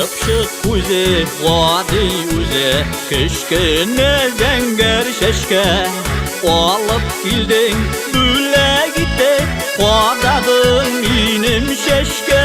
Şıpşık kuzi vadi uzi kışkine zenger şeşke alıp gildin büle gittik Qadadın inim şeşke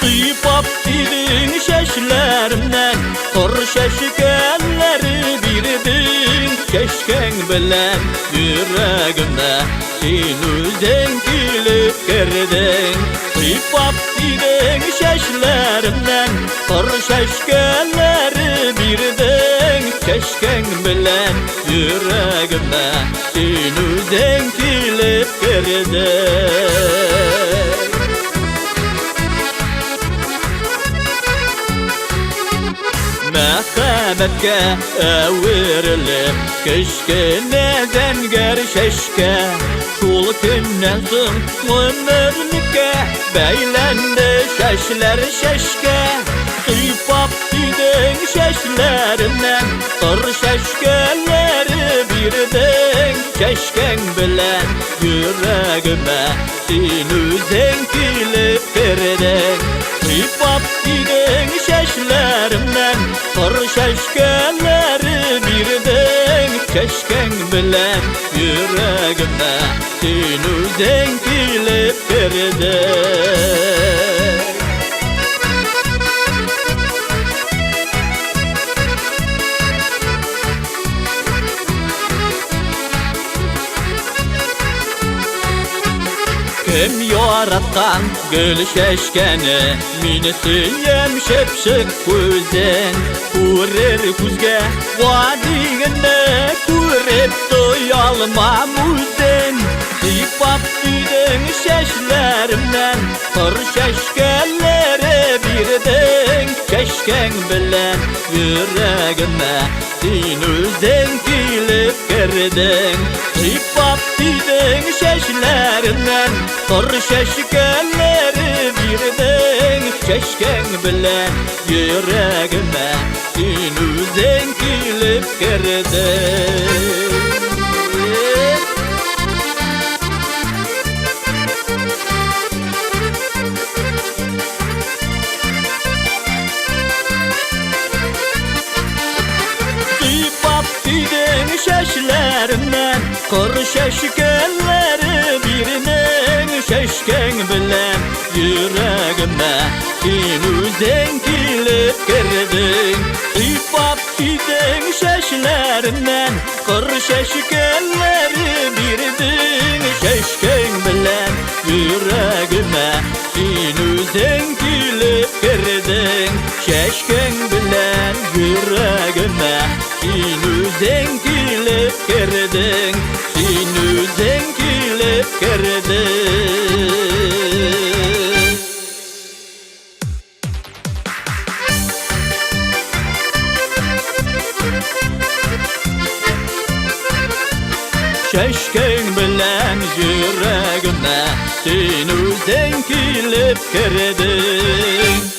Kıypap gidin şeşlerimden Kır şeşkenleri birdin Şeşken bilen yüreğimde Sinüzen kilip girdin Kıypap gidin şeşlerimden Kır şeşkenleri birdin Şeşken bilen yüreğimde Sinüzen kilip girdin Mehbetke evirilip Kışkine zenger şeşke Şul günden soň ömürlükke Beylendi şeşler şeşke Kıypap gidin şeşlerimden Kır şeşkeleri birdin Şeşken bilen yüreğime Sinüzen kilip girdin Kıypap gidin şeşlerimden Kır şeşkeleri birdin Şeşken bilen yüreğime Sinüzen kilip girdin Kim yaratkan gül şeşkeni Mini süyem şepşik kuzen Kurir kuzge vadiginde Kurip doyalma muzen Kıypap gidin şeşlerimden Kır şeşkeleri birdin Şeşken bilen yüreğime Sinüzen kilip girdin Kıypap gidin şeşlerimden Kır şeşkeleri birdin Şeşken bilen yüreğime Sinüzen kilip girdin Şeşlerimden Kır şeşkeleri birdin Şeşken bilen yüreğime Sinüzen kilip girdin Kıypap gidin şeşlerimden Kır şeşkeleri birdin Şeşken bilen yüreğime Sinüzen kilip girdin Şeşken bilen yüreğime Sinüzen kilip girdin Sinüzen kilip girdin Şeşken bilen yüreğime Sinüzen kilip girdin